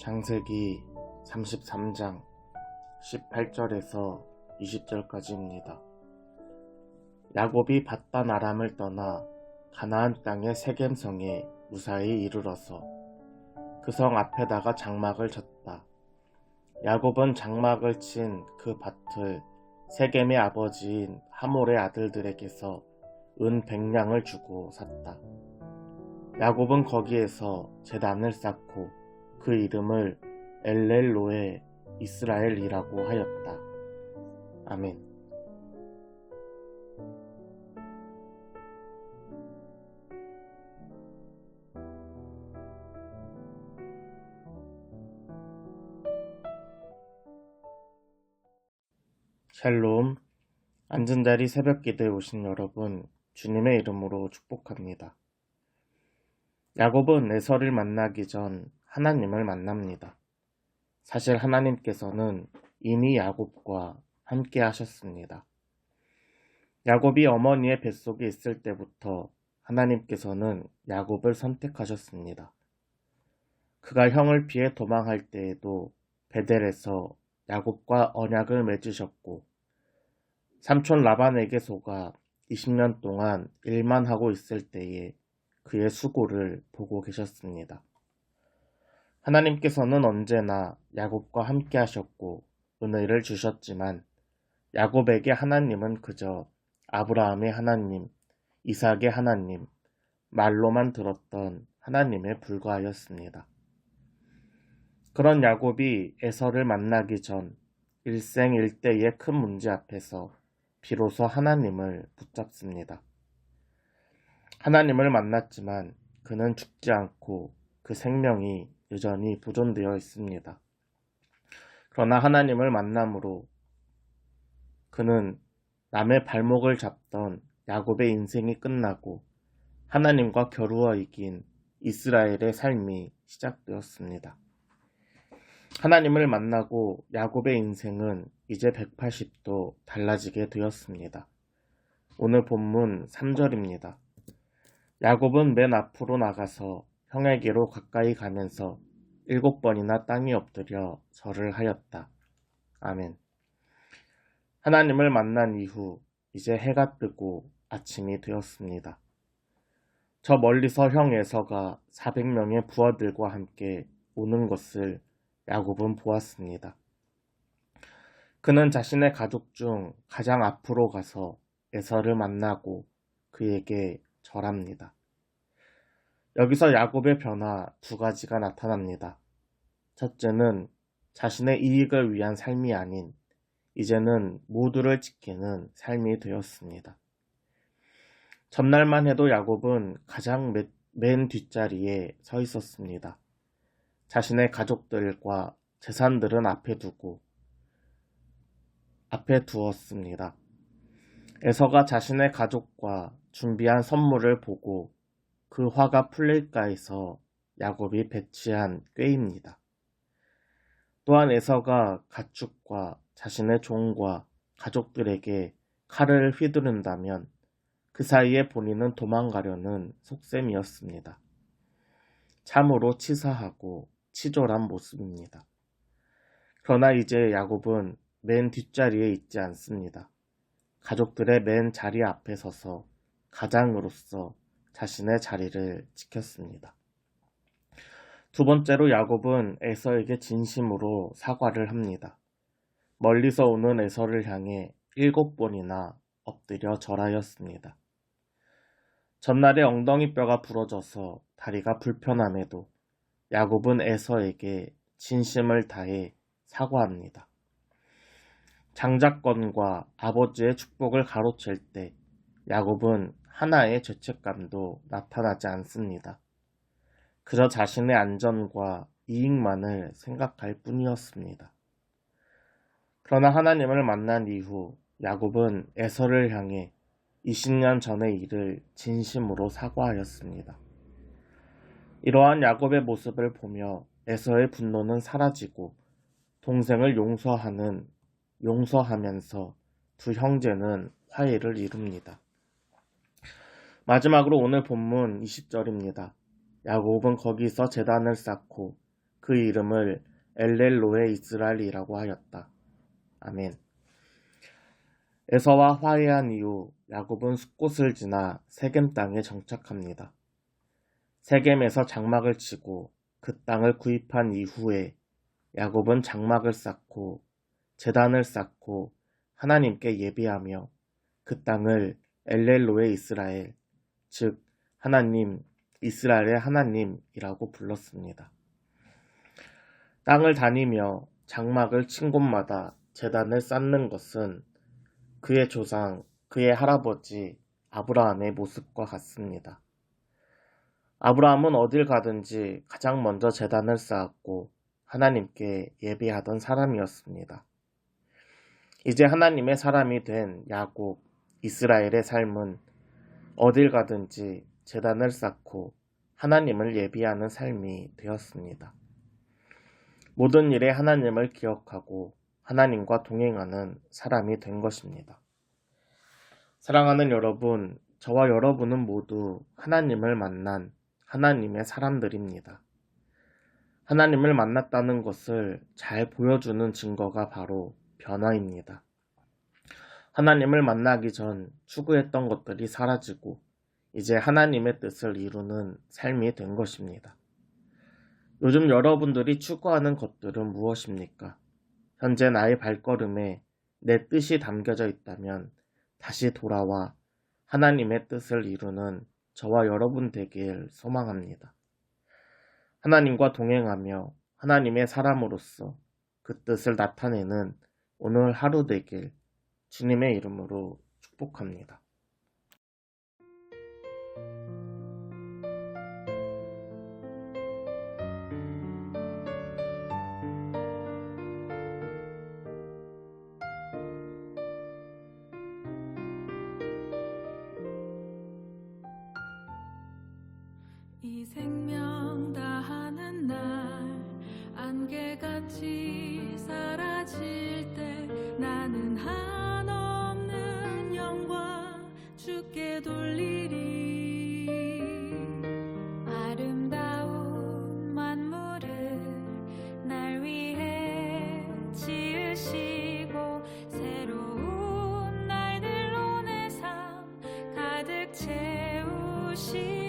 창세기 33장 18절에서 20절까지입니다. 야곱이 밧단 아람을 떠나 가나안 땅의 세겜성에 무사히 이르러서 그 성 앞에다가 장막을 쳤다. 야곱은 장막을 친 그 밭을 세겜의 아버지인 하몰의 아들들에게서 은 100냥을 주고 샀다. 야곱은 거기에서 제단을 쌓고 그 이름을 엘렐로에 이스라엘이라고 하였다. 아멘. 샬롬, 앉은 자리 새벽 기도에 오신 여러분, 주님의 이름으로 축복합니다. 야곱은 에서를 만나기 전 하나님을 만납니다. 사실 하나님께서는 이미 야곱과 함께 하셨습니다. 야곱이 어머니의 뱃속에 있을 때부터 하나님께서는 야곱을 선택하셨습니다. 그가 형을 피해 도망할 때에도 베델에서 야곱과 언약을 맺으셨고, 삼촌 라반에게 속아 20년 동안 일만 하고 있을 때에 그의 수고를 보고 계셨습니다. 하나님께서는 언제나 야곱과 함께 하셨고 은혜를 주셨지만 야곱에게 하나님은 그저 아브라함의 하나님, 이삭의 하나님, 말로만 들었던 하나님에 불과하였습니다. 그런 야곱이 에서를 만나기 전 일생일대의 큰 문제 앞에서 비로소 하나님을 붙잡습니다. 하나님을 만났지만 그는 죽지 않고 그 생명이 여전히 보존되어 있습니다. 그러나 하나님을 만남으로 그는 남의 발목을 잡던 야곱의 인생이 끝나고 하나님과 겨루어 이긴 이스라엘의 삶이 시작되었습니다. 하나님을 만나고 야곱의 인생은 이제 180도 달라지게 되었습니다. 오늘 본문 3절입니다. 야곱은 맨 앞으로 나가서 형에게로 가까이 가면서 7번이나 땅에 엎드려 절을 하였다. 아멘. 하나님을 만난 이후 이제 해가 뜨고 아침이 되었습니다. 저 멀리서 형 에서가 400명의 부하들과 함께 오는 것을 야곱은 보았습니다. 그는 자신의 가족 중 가장 앞으로 가서 에서를 만나고 그에게 절합니다. 여기서 야곱의 변화 2가지가 나타납니다. 첫째는 자신의 이익을 위한 삶이 아닌 이제는 모두를 지키는 삶이 되었습니다. 전날만 해도 야곱은 가장 맨 뒷자리에 서 있었습니다. 자신의 가족들과 재산들은 앞에 두었습니다. 에서가 자신의 가족과 준비한 선물을 보고 그 화가 풀릴까 해서 야곱이 배치한 꾀입니다. 또한 에서가 가축과 자신의 종과 가족들에게 칼을 휘두른다면 그 사이에 본인은 도망가려는 속셈이었습니다. 참으로 치사하고 치졸한 모습입니다. 그러나 이제 야곱은 맨 뒷자리에 있지 않습니다. 가족들의 맨 자리 앞에 서서 가장으로서 자신의 자리를 지켰습니다. 2번째로 야곱은 에서에게 진심으로 사과를 합니다. 멀리서 오는 에서를 향해 7번이나 엎드려 절하였습니다. 전날에 엉덩이뼈가 부러져서 다리가 불편함에도 야곱은 에서에게 진심을 다해 사과합니다. 장자권과 아버지의 축복을 가로챌 때 야곱은 하나의 죄책감도 나타나지 않습니다. 그저 자신의 안전과 이익만을 생각할 뿐이었습니다. 그러나 하나님을 만난 이후 야곱은 에서를 향해 20년 전의 일을 진심으로 사과하였습니다. 이러한 야곱의 모습을 보며 에서의 분노는 사라지고 동생을 용서하면서 두 형제는 화해를 이룹니다. 마지막으로 오늘 본문 20절입니다. 야곱은 거기서 제단을 쌓고 그 이름을 엘렐로에 이스라엘이라고 하였다. 아멘. 에서와 화해한 이후 야곱은 숫곳을 지나 세겜 땅에 정착합니다. 세겜에서 장막을 치고 그 땅을 구입한 이후에 야곱은 장막을 쌓고 제단을 쌓고 하나님께 예배하며 그 땅을 엘렐로에 이스라엘, 즉 하나님, 이스라엘의 하나님이라고 불렀습니다. 땅을 다니며 장막을 친 곳마다 제단을 쌓는 것은 그의 조상, 그의 할아버지 아브라함의 모습과 같습니다. 아브라함은 어딜 가든지 가장 먼저 제단을 쌓았고 하나님께 예배하던 사람이었습니다. 이제 하나님의 사람이 된 야곱, 이스라엘의 삶은 어딜 가든지 제단을 쌓고 하나님을 예배하는 삶이 되었습니다. 모든 일에 하나님을 기억하고 하나님과 동행하는 사람이 된 것입니다. 사랑하는 여러분, 저와 여러분은 모두 하나님을 만난 하나님의 사람들입니다. 하나님을 만났다는 것을 잘 보여주는 증거가 바로 변화입니다. 하나님을 만나기 전 추구했던 것들이 사라지고 이제 하나님의 뜻을 이루는 삶이 된 것입니다. 요즘 여러분들이 추구하는 것들은 무엇입니까? 현재 나의 발걸음에 내 뜻이 담겨져 있다면 다시 돌아와 하나님의 뜻을 이루는 저와 여러분 되길 소망합니다. 하나님과 동행하며 하나님의 사람으로서 그 뜻을 나타내는 오늘 하루 되길 주님의 이름으로 축복합니다. 이 생명 다하는 날 안개같이 사라질 때 나는 한없는 영광 주께 돌리리. 아름다운 만물을 날 위해 지으시고 새로운 날들로 내 삶 가득 채우시.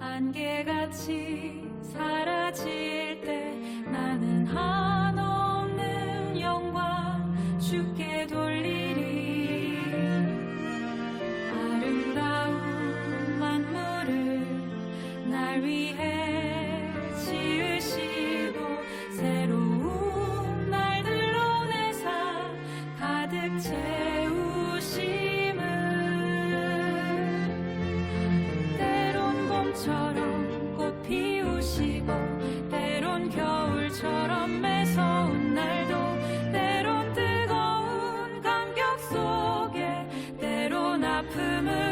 안개같이 사라질 때 나는 한없는 영광 주께 돌리리. 아름다운 만물을 날 위해 지으시고 새로운 날들로 내 삶 가득 채우심을 때론 봄처럼 꽃 피우시고 때론 겨울처럼 매서운 날도 때론 뜨거운 감격 속에 때론 아픔을